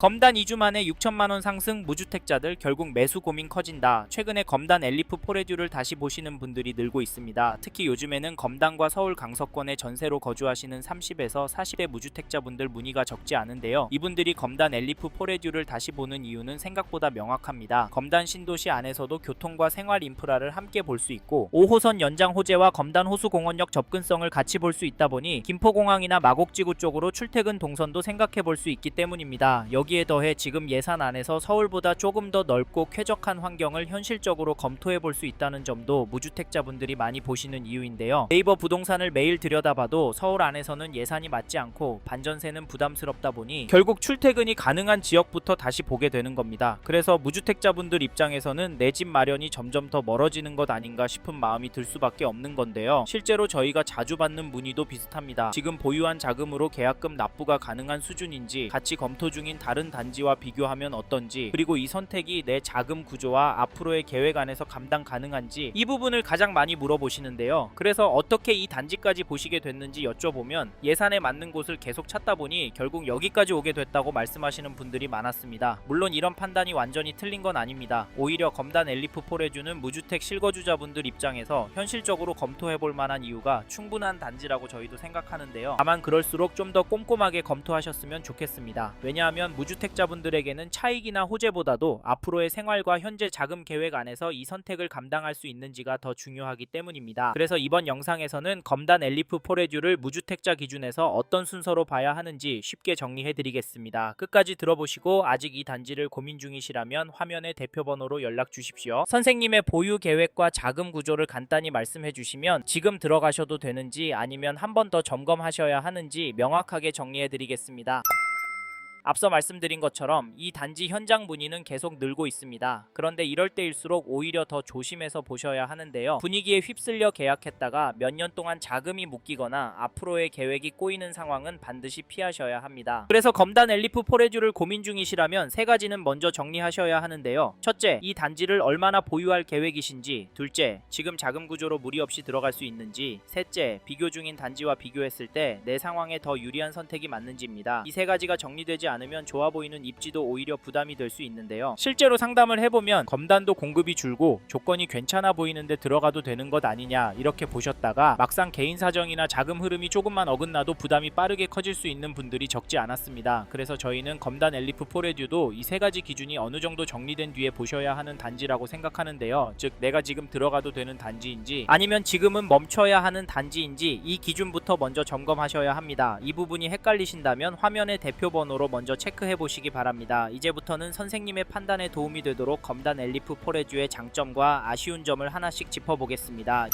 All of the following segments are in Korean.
검단 2주 만에 6천만원 상승 무주택자들 결국 매수 고민 커진다. 최근에 검단 엘리프 포레듀를 다시 보시는 분들이 늘고 있습니다. 특히 요즘에는 검단과 서울 강서권에 전세로 거주하시는 30에서 40대 무주택자분들 문의가 적지 않은데요. 이분들이 검단 엘리프 포레듀를 다시 보는 이유는 생각보다 명확합니다. 검단 신도시 안에서도 교통과 생활 인프라를 함께 볼 수 있고 5호선 연장 호재와 검단 호수공원역 접근성을 같이 볼 수 있다 보니 김포공항이나 마곡지구 쪽으로 출퇴근 동선도 생각해 볼 수 있기 때문입니다. 여기에 더해 지금 예산 안에서 서울보다 조금 더 넓고 쾌적한 환경을 현실적으로 검토해 볼 수 있다는 점도 무주택자분들이 많이 보시는 이유인데요. 네이버 부동산을 매일 들여다봐도 서울 안에서는 예산이 맞지 않고 반전세는 부담스럽다 보니 결국 출퇴근이 가능한 지역부터 다시 보게 되는 겁니다. 그래서 무주택자분들 입장에서는 내 집 마련이 점점 더 멀어지는 것 아닌가 싶은 마음이 들 수밖에 없는 건데요. 실제로 저희가 자주 받는 문의도 비슷합니다. 지금 보유한 자금으로 계약금 납부가 가능한 수준인지, 같이 검토 중인 다른 단지와 비교하면 어떤지, 그리고 이 선택이 내 자금 구조와 앞으로의 계획 안에서 감당 가능한지, 이 부분을 가장 많이 물어보시는데요. 그래서 어떻게 이 단지까지 보시게 됐는지 여쭤보면 예산에 맞는 곳을 계속 찾다 보니 결국 여기까지 오게 됐다고 말씀하시는 분들이 많았습니다. 물론 이런 판단이 완전히 틀린 건 아닙니다. 오히려 검단 엘리프 포레듀는 무주택 실거주자분들 입장에서 현실적으로 검토해볼 만한 이유가 충분한 단지라고 저희도 생각하는데요. 다만 그럴수록 좀 더 꼼꼼하게 검토하셨으면 좋겠습니다. 왜냐하면 무주택자분들에게는 차익이나 호재보다도 앞으로의 생활과 현재 자금 계획 안에서 이 선택을 감당할 수 있는지가 더 중요하기 때문입니다. 그래서 이번 영상에서는 검단 엘리프 포레듀를 무주택자 기준에서 어떤 순서로 봐야 하는지 쉽게 정리해드리겠습니다. 끝까지 들어보시고 아직 이 단지를 고민 중이시라면 화면의 대표 번호로 연락 주십시오. 선생님의 보유 계획과 자금 구조를 간단히 말씀해 주시면 지금 들어가셔도 되는지 아니면 한 번 더 점검하셔야 하는지 명확하게 정리해 드리겠습니다. 앞서 말씀드린 것처럼 이 단지 현장 문의는 계속 늘고 있습니다. 그런데 이럴 때일수록 오히려 더 조심해서 보셔야 하는데요. 분위기에 휩쓸려 계약했다가 몇 년 동안 자금이 묶이거나 앞으로의 계획이 꼬이는 상황은 반드시 피하셔야 합니다. 그래서 검단 엘리프 포레듀를 고민 중이시라면 세 가지는 먼저 정리하셔야 하는데요. 첫째, 이 단지를 얼마나 보유할 계획이신지. 둘째, 지금 자금 구조로 무리 없이 들어갈 수 있는지. 셋째, 비교 중인 단지와 비교했을 때 내 상황에 더 유리한 선택이 맞는지입니다. 이 세 가지가 정리되지 않으면 좋아 보이는 입지도 오히려 부담이 될 수 있는데요. 실제로 상담을 해보면 검단도 공급이 줄고 조건이 괜찮아 보이는데 들어가도 되는 것 아니냐 이렇게 보셨다가 막상 개인 사정이나 자금 흐름이 조금만 어긋나도 부담이 빠르게 커질 수 있는 분들이 적지 않았습니다. 그래서 저희는 검단 엘리프 포레듀도 이 세 가지 기준이 어느 정도 정리된 뒤에 보셔야 하는 단지라고 생각하는데요. 즉 내가 지금 들어가도 되는 단지인지 아니면 지금은 멈춰야 하는 단지인지 이 기준부터 먼저 점검하셔야 합니다. 이 부분이 헷갈리신다면 화면의 대표 번호로 먼저 체크해 보시기 바랍니다. 이제부터는 선생님의 판단에 도움이 되도록 검단 엘리프 포레듀의 장점과 아쉬운 점을 하나씩 짚어보겠습니다.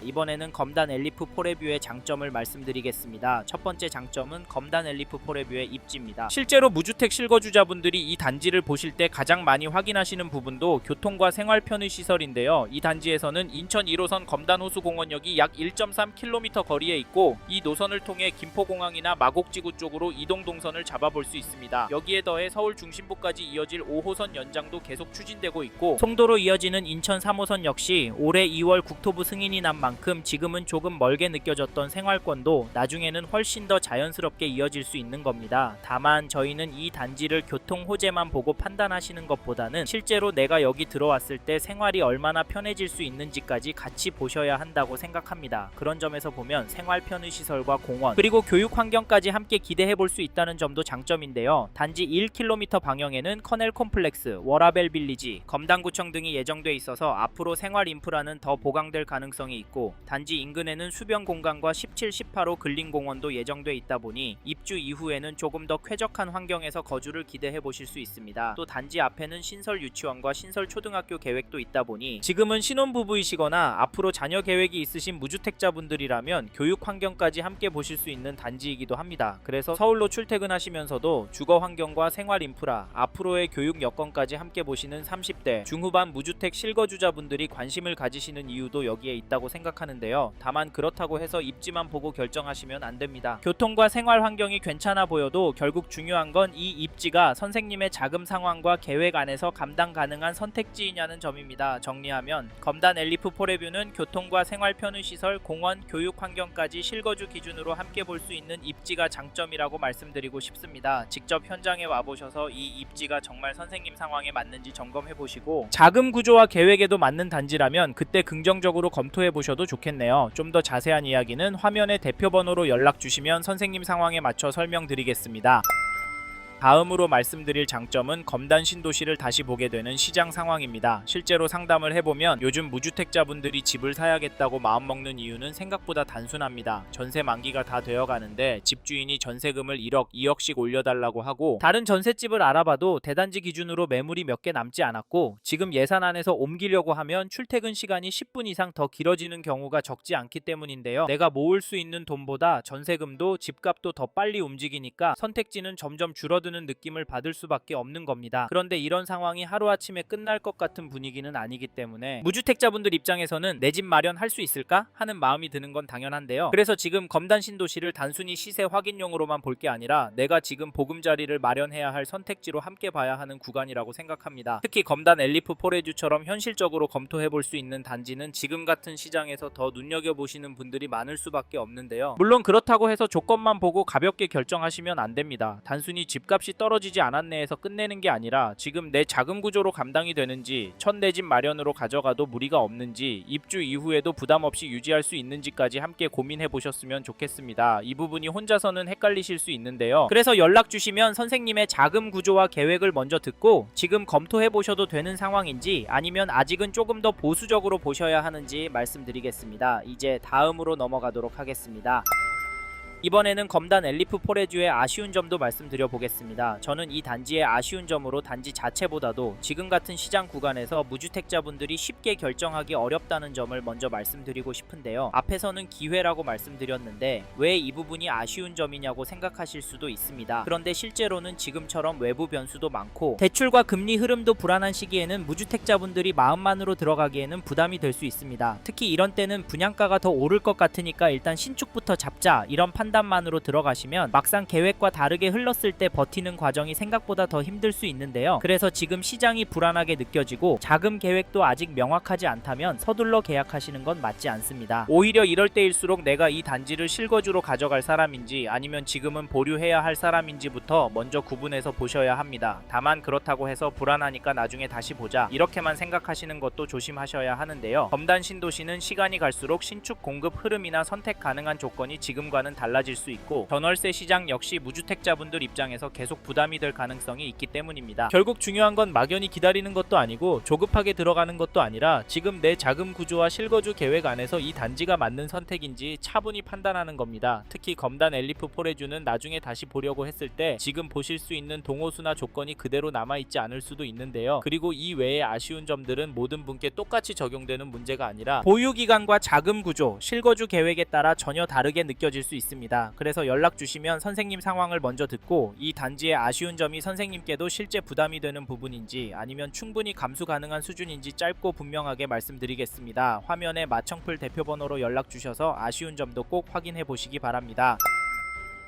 이번에는 검단 엘리프 포레듀의 장점을 말씀드리겠습니다. 첫 번째 장점은 검단 엘리프 포레듀의 입지입니다. 실제로 무주택 실거주자분들이 이 단지를 보실 때 가장 많이 확인하시는 부분도 교통과 생활 편의 시설인데요. 이 단지에서는 인천 1호선 검단 호수공원역이 약 1.3km 거리에 있고 이 노선을 통해 김포공항이나 마곡지구 쪽으로 이동 동선을 잡아볼 수 있습니다. 여기에 더해 서울 중심부까지 이어질 5호선 연장도 계속 추진되고 있고 송도로 이어지는 인천 3호선 역시 올해 2월 국토부 승인이 난 만큼 지금은 조금 멀게 느껴졌던 생활권도 나중에는 훨씬 더 자연스럽게 이어질 수 있는 겁니다. 다만 저희는 이 단지를 교통 호재만 보고 판단하시는 것보다는 실제로 내가 여기 들어왔을 때 생활이 얼마나 편해질 수 있는지까지 같이 보셔야 한다고 생각합니다. 그런 점에서 보면 생활 편의 시설과 공원 그리고 교육 환경까지 함께 기대해 볼 수 있다는 점도 장점인데요. 단지 1km 방향에는 커넬 콤플렉스, 워라벨 빌리지, 검단구청 등이 예정돼 있어서 앞으로 생활 인프라는 더 보강될 가능성이 있고 단지 인근에는 수변 공간과 17, 18호 근린공원도 예정돼 있다 보니 입주 이후에는 조금 더 쾌적한 환경에서 거주를 기대해 보실 수 있습니다. 또 단지 앞에는 신설 유치원과 신설 초등학교 계획도 있다 보니 지금은 신혼부부이시거나 앞으로 자녀 계획이 있으신 무주택자분들이라면 교육 환경까지 함께 보실 수 있는 단지이기도 합니다. 그래서 서울로 출퇴근하시면서도 주거 환경과 생활 인프라, 앞으로의 교육 여건까지 함께 보시는 30대 중후반 무주택 실거주자분들이 관심을 가지시는 이유도 여기에 있다고 생각합니다. 생각하는데요. 다만 그렇다고 해서 입지만 보고 결정하시면 안 됩니다. 교통과 생활 환경이 괜찮아 보여도 결국 중요한 건 이 입지가 선생님의 자금 상황과 계획 안에서 감당 가능한 선택지이냐는 점입니다. 정리하면 검단 엘리프 포레뷰는 교통과 생활 편의시설, 공원, 교육 환경까지 실거주 기준으로 함께 볼 수 있는 입지가 장점이라고 말씀드리고 싶습니다. 직접 현장에 와보셔서 이 입지가 정말 선생님 상황에 맞는지 점검해보시고 자금 구조와 계획에도 맞는 단지라면 그때 긍정적으로 검토해보셔도 좋겠네요. 좀 더 자세한 이야기는 화면의 대표번호로 연락주시면 선생님 상황에 맞춰 설명드리겠습니다. 다음으로 말씀드릴 장점은 검단 신도시를 다시 보게 되는 시장 상황입니다. 실제로 상담을 해보면 요즘 무주택자분들이 집을 사야겠다고 마음먹는 이유는 생각보다 단순합니다. 전세 만기가 다 되어가는데 집주인이 전세금을 1억, 2억씩 올려달라고 하고 다른 전셋집을 알아봐도 대단지 기준으로 매물이 몇 개 남지 않았고 지금 예산 안에서 옮기려고 하면 출퇴근 시간이 10분 이상 더 길어지는 경우가 적지 않기 때문인데요. 내가 모을 수 있는 돈보다 전세금도 집값도 더 빨리 움직이니까 선택지는 점점 줄어드는 느낌을 받을 수밖에 없는 겁니다. 그런데 이런 상황이 하루아침에 끝날 것 같은 분위기는 아니기 때문에 무주택자분들 입장에서는 내 집 마련할 수 있을까? 하는 마음이 드는 건 당연한데요. 그래서 지금 검단 신도시를 단순히 시세 확인용으로만 볼 게 아니라 내가 지금 보금자리를 마련해야 할 선택지로 함께 봐야 하는 구간이라고 생각합니다. 특히 검단 엘리프 포레주처럼 현실적으로 검토해 볼 수 있는 단지는 지금 같은 시장에서 더 눈여겨보시는 분들이 많을 수밖에 없는데요. 물론 그렇다고 해서 조건만 보고 가볍게 결정하시면 안 됩니다. 단순히 집값이 떨어지지 않았네 해서 끝내는 게 아니라 지금 내 자금 구조로 감당이 되는지, 첫 내 집 마련으로 가져가도 무리가 없는지, 입주 이후에도 부담 없이 유지할 수 있는지까지 함께 고민해 보셨으면 좋겠습니다. 이 부분이 혼자서는 헷갈리실 수 있는데요. 그래서 연락 주시면 선생님의 자금 구조와 계획을 먼저 듣고 지금 검토해 보셔도 되는 상황인지 아니면 아직은 조금 더 보수적으로 보셔야 하는지 말씀드리겠습니다. 이제 다음으로 넘어가도록 하겠습니다. 이번에는 검단 엘리프 포레주의 아쉬운 점도 말씀드려 보겠습니다. 저는 이 단지의 아쉬운 점으로 단지 자체보다도 지금 같은 시장 구간에서 무주택자분들이 쉽게 결정하기 어렵다는 점을 먼저 말씀드리고 싶은데요. 앞에서는 기회라고 말씀드렸는데 왜 이 부분이 아쉬운 점이냐고 생각하실 수도 있습니다. 그런데 실제로는 지금처럼 외부 변수도 많고 대출과 금리 흐름도 불안한 시기에는 무주택자분들이 마음만으로 들어가기에는 부담이 될 수 있습니다. 특히 이런 때는 분양가가 더 오를 것 같으니까 일단 신축부터 잡자 이런 판단만으로 들어가시면 막상 계획과 다르게 흘렀을 때 버티는 과정이 생각보다 더 힘들 수 있는데요. 그래서 지금 시장이 불안하게 느껴지고 자금 계획도 아직 명확하지 않다면 서둘러 계약하시는 건 맞지 않습니다. 오히려 이럴 때일수록 내가 이 단지를 실거주로 가져갈 사람인지 아니면 지금은 보류해야 할 사람인지부터 먼저 구분해서 보셔야 합니다. 다만 그렇다고 해서 불안하니까 나중에 다시 보자 이렇게만 생각하시는 것도 조심하셔야 하는데요. 검단 신도시는 시간이 갈수록 신축 공급 흐름이나 선택 가능한 조건이 지금과는 달라질 수 있고 전월세 시장 역시 무주택자분들 입장에서 계속 부담이 될 가능성이 있기 때문입니다. 결국 중요한 건 막연히 기다리는 것도 아니고 조급하게 들어가는 것도 아니라 지금 내 자금 구조와 실거주 계획 안에서 이 단지가 맞는 선택인지 차분히 판단하는 겁니다. 특히 검단 엘리프 포레주는 나중에 다시 보려고 했을 때 지금 보실 수 있는 동호수나 조건이 그대로 남아있지 않을 수도 있는데요. 그리고 이 외의 아쉬운 점들은 모든 분께 똑같이 적용되는 문제가 아니라 보유기간과 자금 구조, 실거주 계획에 따라 전혀 다르게 느껴질 수 있습니다. 그래서 연락 주시면 선생님 상황을 먼저 듣고 이 단지의 아쉬운 점이 선생님께도 실제 부담이 되는 부분인지 아니면 충분히 감수 가능한 수준인지 짧고 분명하게 말씀드리겠습니다. 화면에 마청풀 대표번호로 연락 주셔서 아쉬운 점도 꼭 확인해 보시기 바랍니다.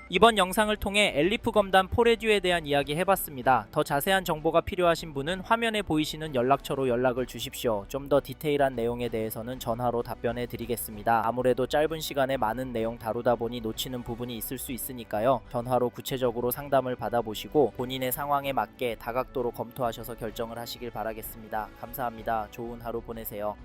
이번 영상을 통해 엘리프 검단 포레듀에 대한 이야기 해봤습니다. 더 자세한 정보가 필요하신 분은 화면에 보이시는 연락처로 연락을 주십시오. 좀 더 디테일한 내용에 대해서는 전화로 답변해 드리겠습니다. 아무래도 짧은 시간에 많은 내용 다루다 보니 놓치는 부분이 있을 수 있으니까요. 전화로 구체적으로 상담을 받아보시고 본인의 상황에 맞게 다각도로 검토하셔서 결정을 하시길 바라겠습니다. 감사합니다. 좋은 하루 보내세요.